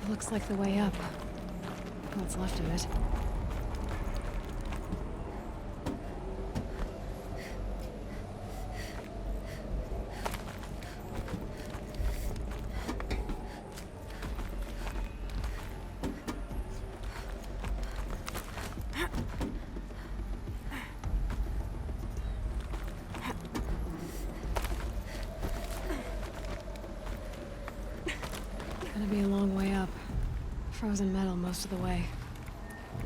Looks like the way up. What's left of it. Gonna be a long way up. Frozen metal most of the way.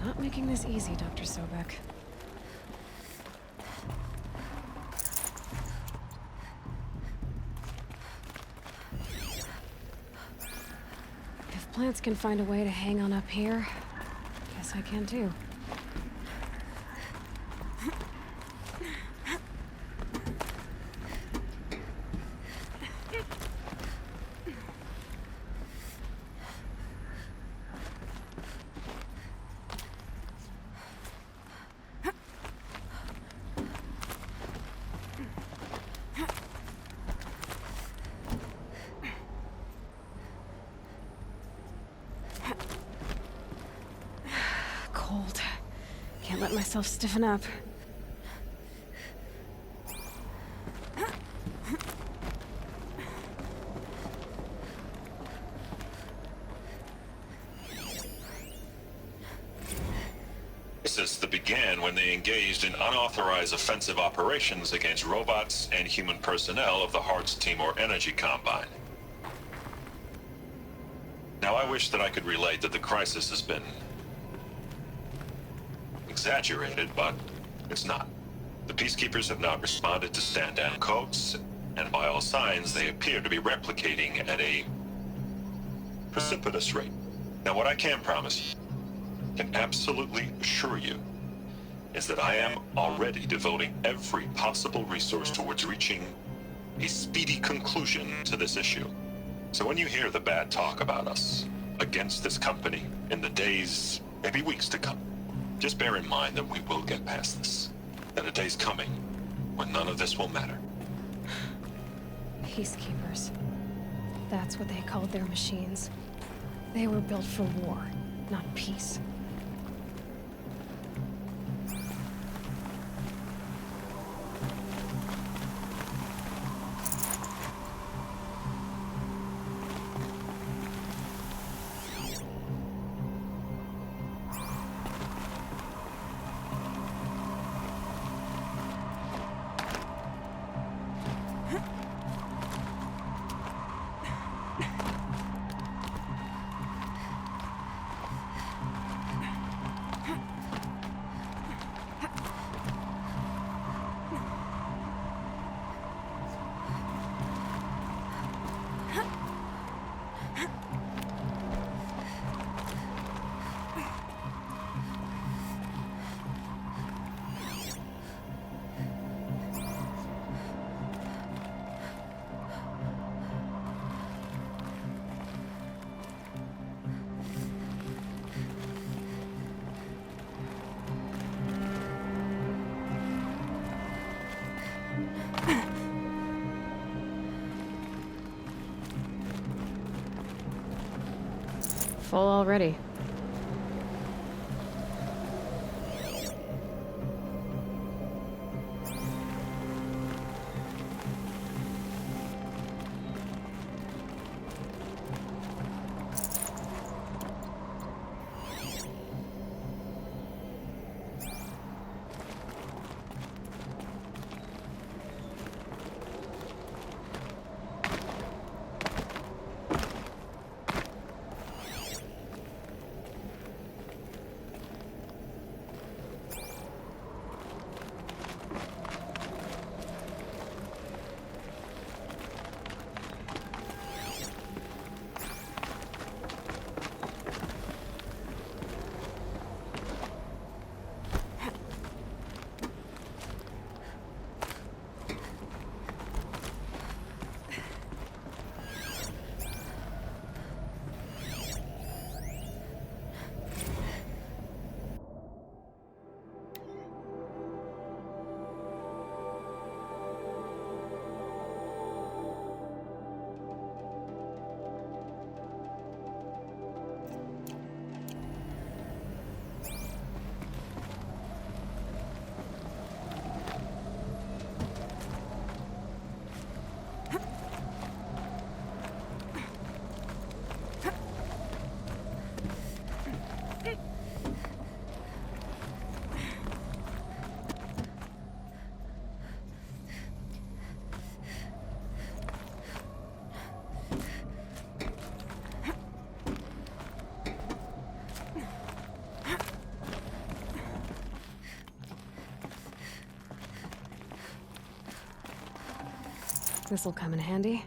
Not making this easy, Dr. Sobek. If plants can find a way to hang on up here, guess I can too. Cold. Can't let myself stiffen up. This began when they engaged in unauthorized offensive operations against robots and human personnel of the Hearts Timor Energy Combine. Now, I wish that I could relate that the crisis has been exaggerated, but it's not. The Peacekeepers have not responded to stand-down codes, and by all signs, they appear to be replicating at a precipitous rate. Now, what I can promise you, can absolutely assure you, is that I am already devoting every possible resource towards reaching a speedy conclusion to this issue. So when you hear the bad talk about us against this company in the days, maybe weeks to come, just bear in mind that we will get past this. That a day's coming when none of this will matter. Peacekeepers. That's what they called their machines. They were built for war, not peace. Full already. This'll come in handy.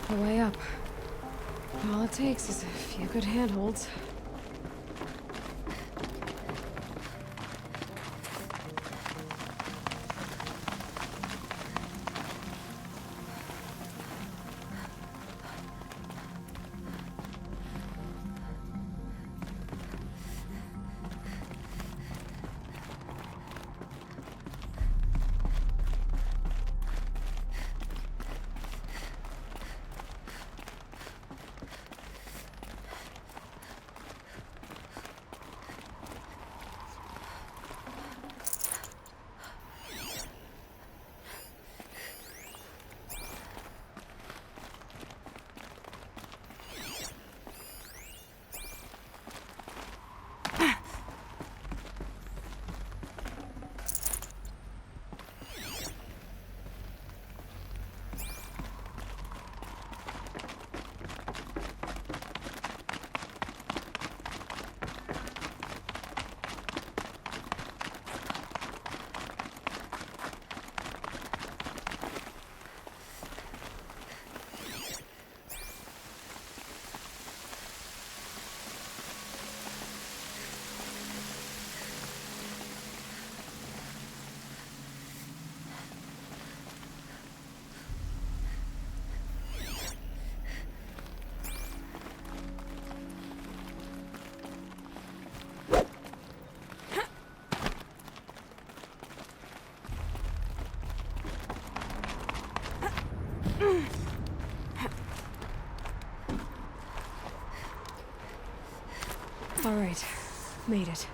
The way up. All it takes is a few good handholds. All right, made it.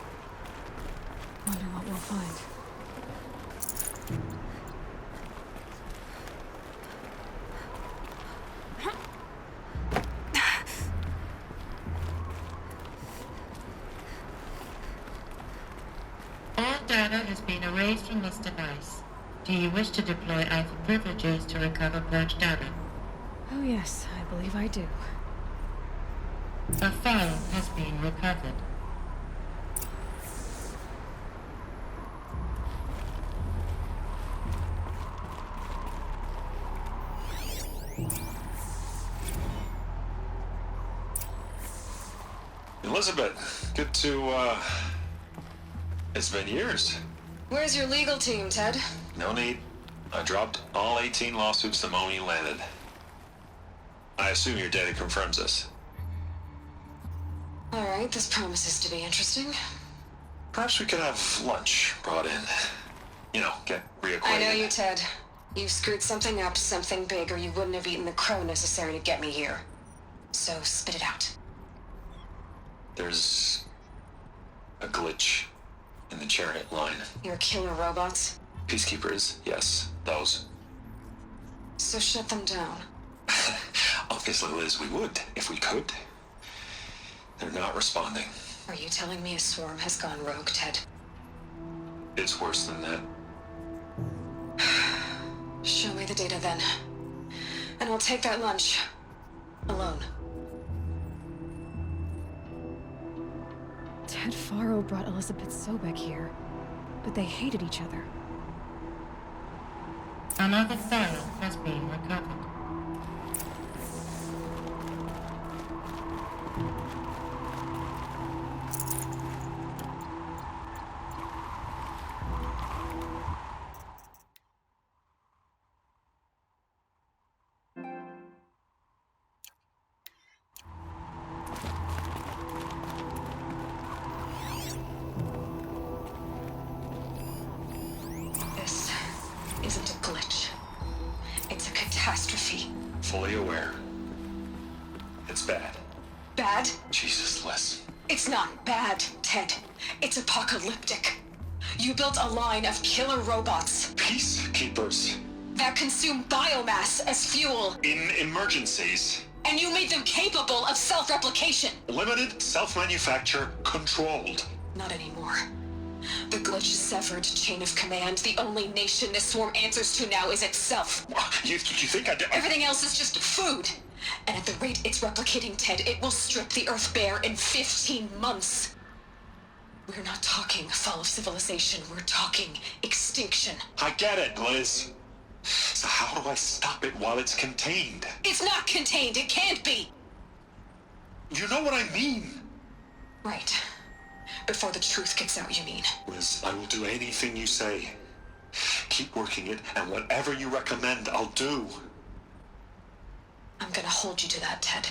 Wonder what we'll find. All data has been erased from this device. Do you wish to deploy Alpha privileges to recover purged data? Oh yes, I believe I do. A file has been recovered. Elizabeth, good to, it's been years. Where's your legal team, Ted? No need. I dropped all 18 lawsuits the moment you landed. I assume your data confirms this. Alright, this promises to be interesting. Perhaps we could have lunch brought in. You know, get reacquainted. I know you, Ted. You screwed something up, something big, or you wouldn't have eaten the crow necessary to get me here. So, spit it out. There's a glitch in the chariot line. Your killer robots? Peacekeepers, yes, those. So shut them down. Obviously, Liz, we would, if we could. They're not responding. Are you telling me a swarm has gone rogue, Ted? It's worse than that. Show me the data then. And I'll take that lunch. Alone. Ted Faro brought Elizabeth Sobek here, but they hated each other. Another file has been recovered. This isn't a glitch. It's a catastrophe. Fully aware. It's bad. Bad? Jesus, Liz. It's not bad, Ted. It's apocalyptic. You built a line of killer robots Peacekeepers. that consume biomass as fuel, In emergencies. and you made them capable of self-replication. Limited, self-manufacture, controlled. Not anymore. The glitch severed chain of command. The only nation this swarm answers to now is itself. You think I did? Everything else is just food. And at the rate it's replicating, Ted, it will strip the Earth bare in 15 months. We're not talking fall of civilization. We're talking extinction. I get it, Liz. So how do I stop it while it's contained? It's not contained. It can't be. You know what I mean. Right. Before the truth gets out, you mean? Liz, I will do anything you say. Keep working it, and whatever you recommend, I'll do. I'm gonna hold you to that, Ted.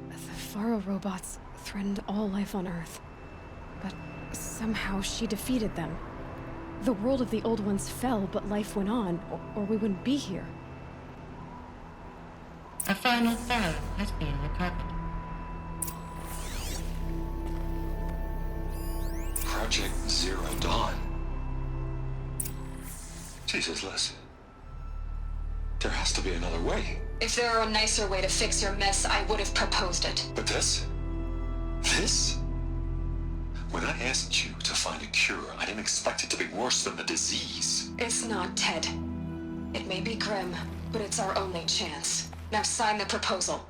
The Faro robots threatened all life on Earth. But somehow she defeated them. The world of the old ones fell, but life went on, or we wouldn't be here. A final file has been recovered. Project Zero Dawn. Jesus, Liz. There has to be another way. If there were a nicer way to fix your mess, I would have proposed it. But this? This? When I asked you to find a cure, I didn't expect it to be worse than the disease. It's not, Ted. It may be grim, but it's our only chance. Now sign the proposal.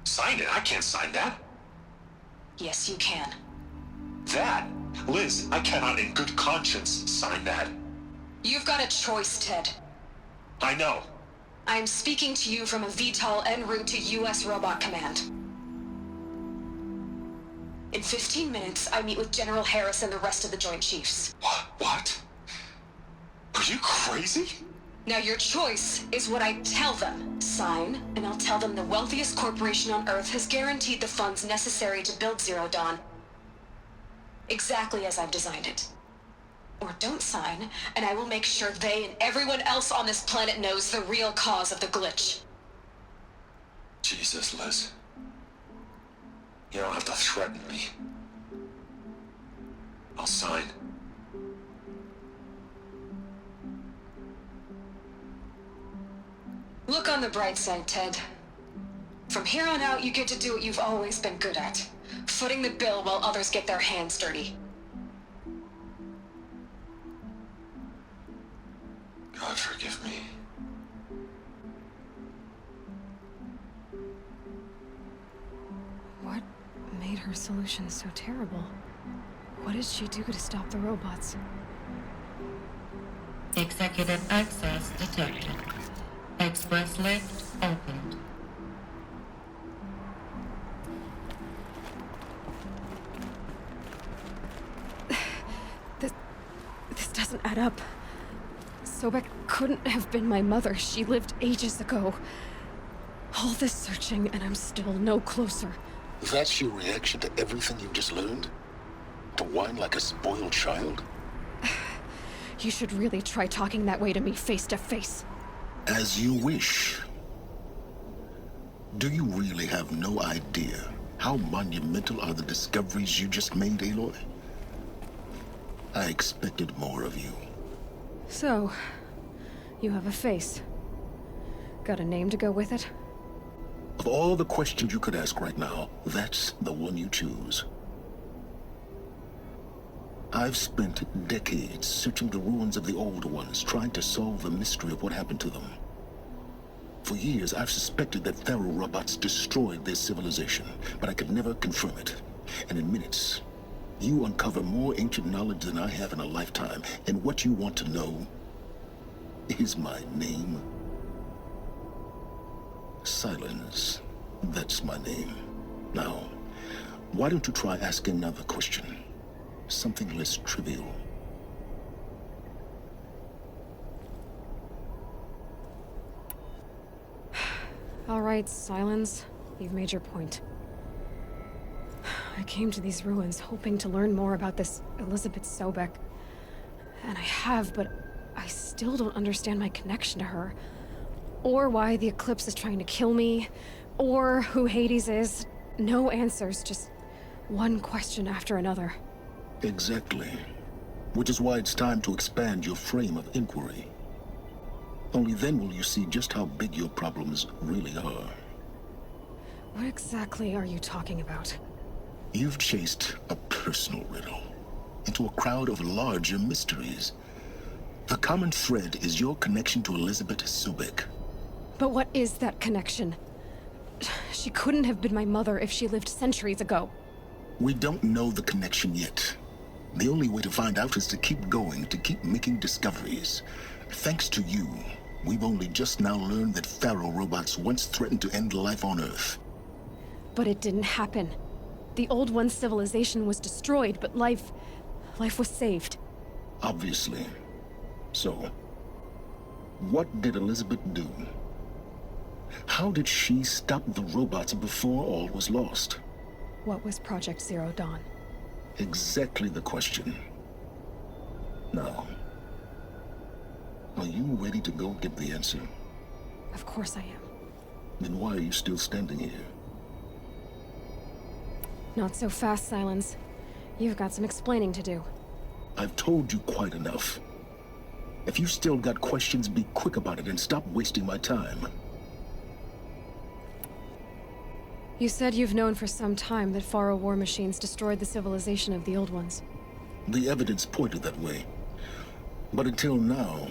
Sign it? I can't sign that. Yes, you can. That? Liz, I cannot in good conscience sign that. You've got a choice, Ted. I know. I'm speaking to you from a VTOL en route to U.S. Robot Command. In 15 minutes, I meet with General Harris and the rest of the Joint Chiefs. What? Are you crazy? Now your choice is what I tell them. Sign, and I'll tell them the wealthiest corporation on Earth has guaranteed the funds necessary to build Zero Dawn. Exactly as I've designed it. Or don't sign, and I will make sure they and everyone else on this planet knows the real cause of the glitch. Jesus, Liz. You don't have to threaten me. I'll sign. Look on the bright side, Ted. From here on out, you get to do what you've always been good at. Footing the bill while others get their hands dirty. God forgive me. What made her solution so terrible? What did she do to stop the robots? Executive access detected. Express lift opened. This doesn't add up. Sobek couldn't have been my mother. She lived ages ago. All this searching, and I'm still no closer. That's your reaction to everything you've just learned? To whine like a spoiled child? You should really try talking that way to me face to face. As you wish. Do you really have no idea how monumental are the discoveries you just made, Aloy? I expected more of you. So, you have a face. Got a name to go with it? Of all the questions you could ask right now, that's the one you choose. I've spent decades searching the ruins of the old ones, trying to solve the mystery of what happened to them. For years, I've suspected that Faro robots destroyed their civilization, but I could never confirm it. And in minutes, you uncover more ancient knowledge than I have in a lifetime, and what you want to know is my name. Silence. That's my name. Now, why don't you try asking another question? Something less trivial. All right, Silence. You've made your point. I came to these ruins hoping to learn more about this Elizabeth Sobek. And I have, but I still don't understand my connection to her. Or why the Eclipse is trying to kill me. Or who Hades is. No answers, just one question after another. Exactly. Which is why it's time to expand your frame of inquiry. Only then will you see just how big your problems really are. What exactly are you talking about? You've chased a personal riddle into a crowd of larger mysteries. The common thread is your connection to Elizabeth Sobek. But what is that connection? She couldn't have been my mother if she lived centuries ago. We don't know the connection yet. The only way to find out is to keep going, to keep making discoveries. Thanks to you, we've only just now learned that Faro robots once threatened to end life on Earth. But it didn't happen. The Old One's civilization was destroyed, but life was saved. Obviously. So, what did Elizabeth do? How did she stop the robots before all was lost? What was Project Zero Dawn? Exactly the question. Now, are you ready to go get the answer? Of course I am. Then why are you still standing here? Not so fast, Silence. You've got some explaining to do. I've told you quite enough. If you still got questions, be quick about it and stop wasting my time. You said you've known for some time that Faro war machines destroyed the civilization of the Old Ones. The evidence pointed that way. But until now,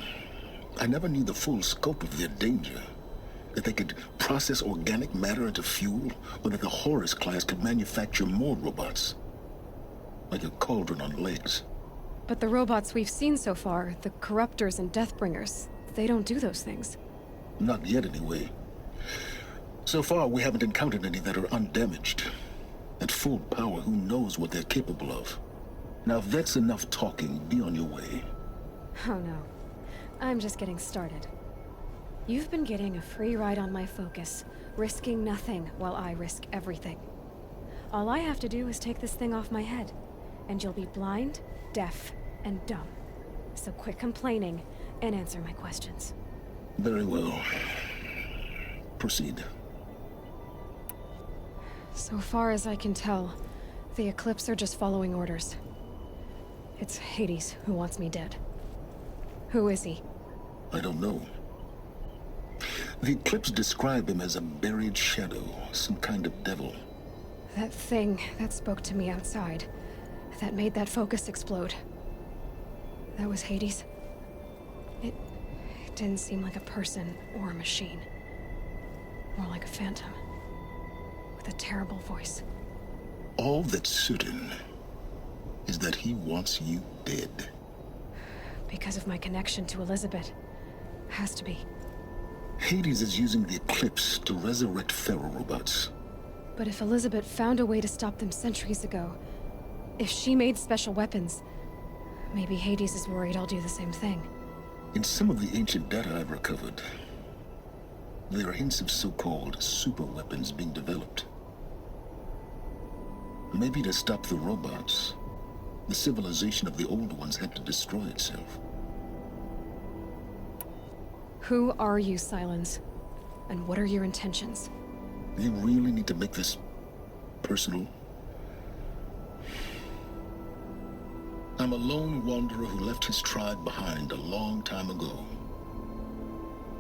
I never knew the full scope of their danger. That they could process organic matter into fuel, or that the Horus class could manufacture more robots. Like a cauldron on legs. But the robots we've seen so far, the Corruptors and Deathbringers, they don't do those things. Not yet, anyway. So far, we haven't encountered any that are undamaged. At full power, who knows what they're capable of? Now, if that's enough talking, be on your way. Oh no. I'm just getting started. You've been getting a free ride on my focus, risking nothing while I risk everything. All I have to do is take this thing off my head, and you'll be blind, deaf, and dumb. So quit complaining and answer my questions. Very well. Proceed. So far as I can tell, the Eclipse are just following orders. It's Hades who wants me dead. Who is he? I don't know. The Eclipse describe him as a buried shadow, some kind of devil. That thing that spoke to me outside, that made that focus explode. That was Hades? It didn't seem like a person or a machine. More like a phantom. With a terrible voice. All that's certain is that he wants you dead. Because of my connection to Elizabeth. Has to be. Hades is using the Eclipse to resurrect Faro robots. But if Elizabeth found a way to stop them centuries ago, if she made special weapons, maybe Hades is worried I'll do the same thing. In some of the ancient data I've recovered, there are hints of so-called super weapons being developed. Maybe to stop the robots, the civilization of the old ones had to destroy itself. Who are you, Silence? And what are your intentions? You really need to make this personal? I'm a lone wanderer who left his tribe behind a long time ago.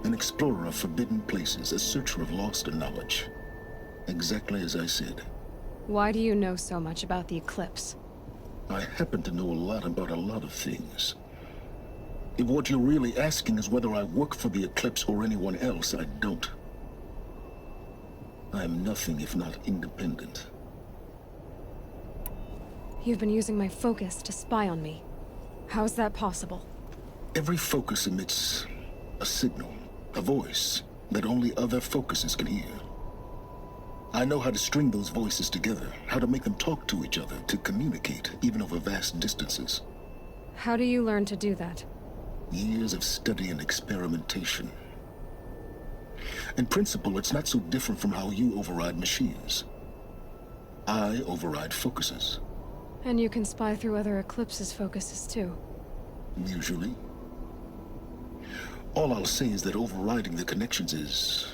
An explorer of forbidden places, a searcher of lost knowledge. Exactly as I said. Why do you know so much about the Eclipse? I happen to know a lot about a lot of things. If what you're really asking is whether I work for the Eclipse or anyone else, I don't. I am nothing if not independent. You've been using my focus to spy on me. How's that possible? Every focus emits a signal, a voice, that only other focuses can hear. I know how to string those voices together, how to make them talk to each other, to communicate, even over vast distances. How do you learn to do that? Years of study and experimentation. In principle, it's not so different from how you override machines. I override focuses. And you can spy through other Eclipse's focuses too. Usually. All I'll say is that overriding the connections is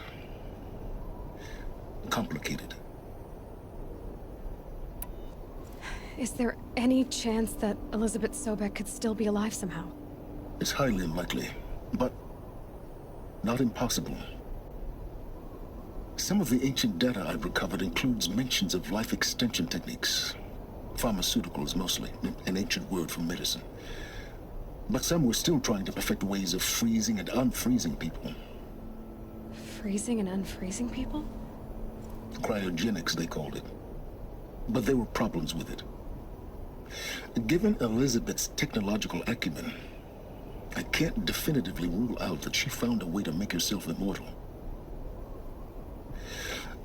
complicated. Is there any chance that Elizabeth Sobek could still be alive somehow? It's highly unlikely, but not impossible. Some of the ancient data I've recovered includes mentions of life extension techniques. Pharmaceuticals, mostly, an ancient word for medicine. But some were still trying to perfect ways of freezing and unfreezing people. Freezing and unfreezing people? Cryogenics, they called it. But there were problems with it. Given Elizabeth's technological acumen, I can't definitively rule out that she found a way to make herself immortal.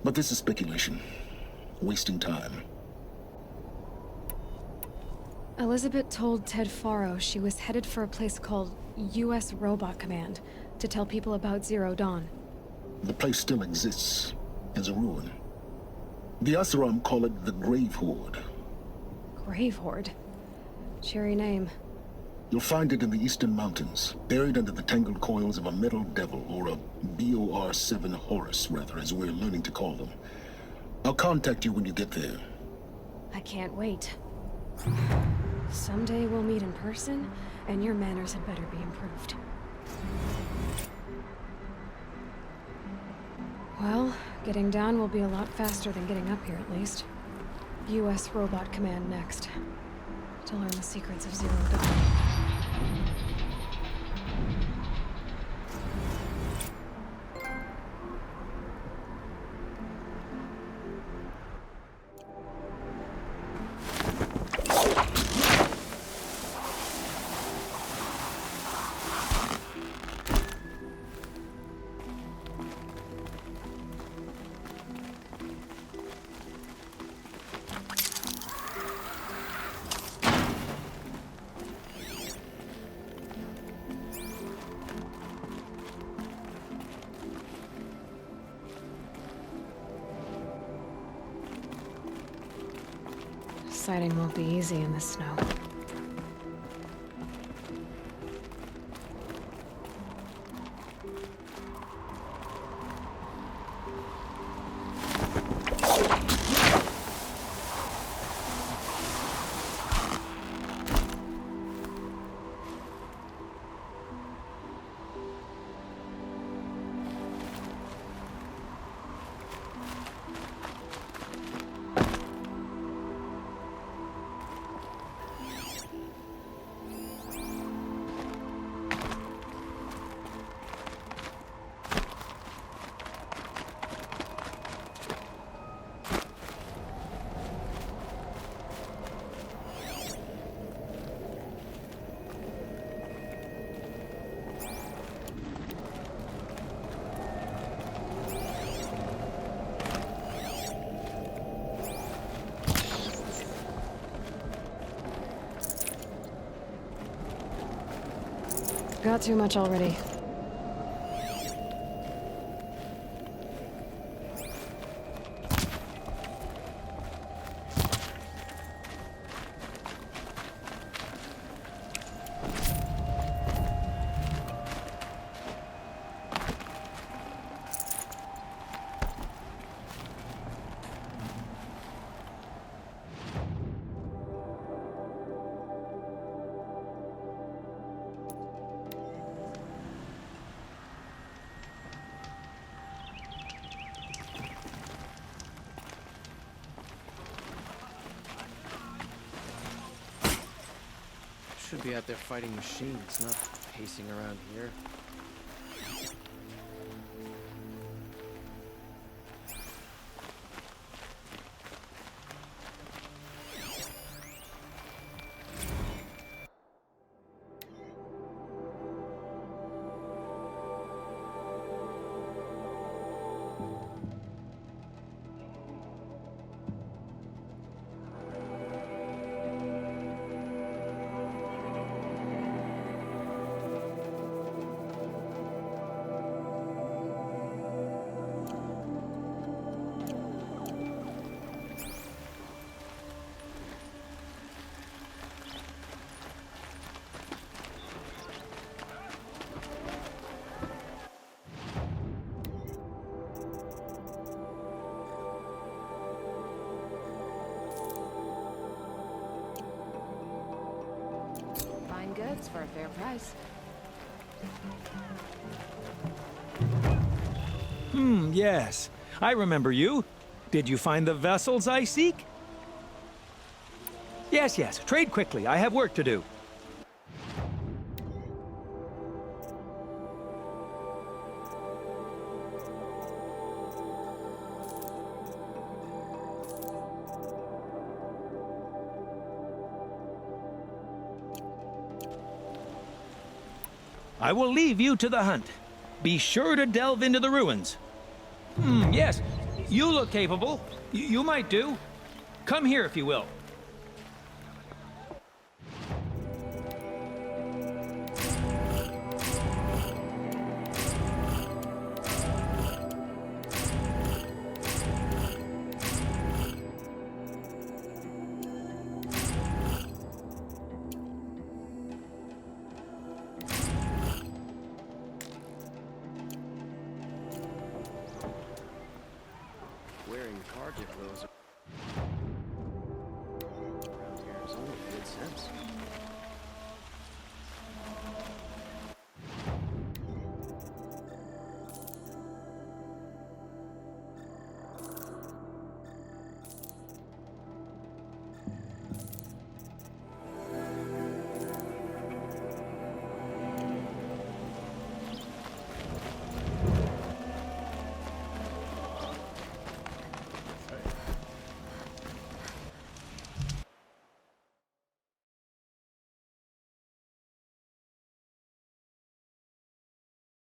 But this is speculation. Wasting time. Elizabeth told Ted Faro she was headed for a place called U.S. Robot Command to tell people about Zero Dawn. The place still exists as a ruin. The Asaram call it the Grave Horde. Grave Horde? Cheery name. You'll find it in the eastern mountains, buried under the tangled coils of a metal devil, or a BOR-7 Horus, rather, as we're learning to call them. I'll contact you when you get there. I can't wait. Someday we'll meet in person, and your manners had better be improved. Well, getting down will be a lot faster than getting up here, at least. U.S. Robot Command next. To learn the secrets of Zero Dawn. Sighting won't be easy in the snow. got too much already. Should be out there fighting machines, not pacing around here. Fine goods for a fair price. Yes. I remember you. Did you find the vessels I seek? Yes, yes. Trade quickly. I have work to do. I will leave you to the hunt. Be sure to delve into the ruins. Yes. You look capable. You might do. Come here if you will. Wearing target clothes around here is only good sense.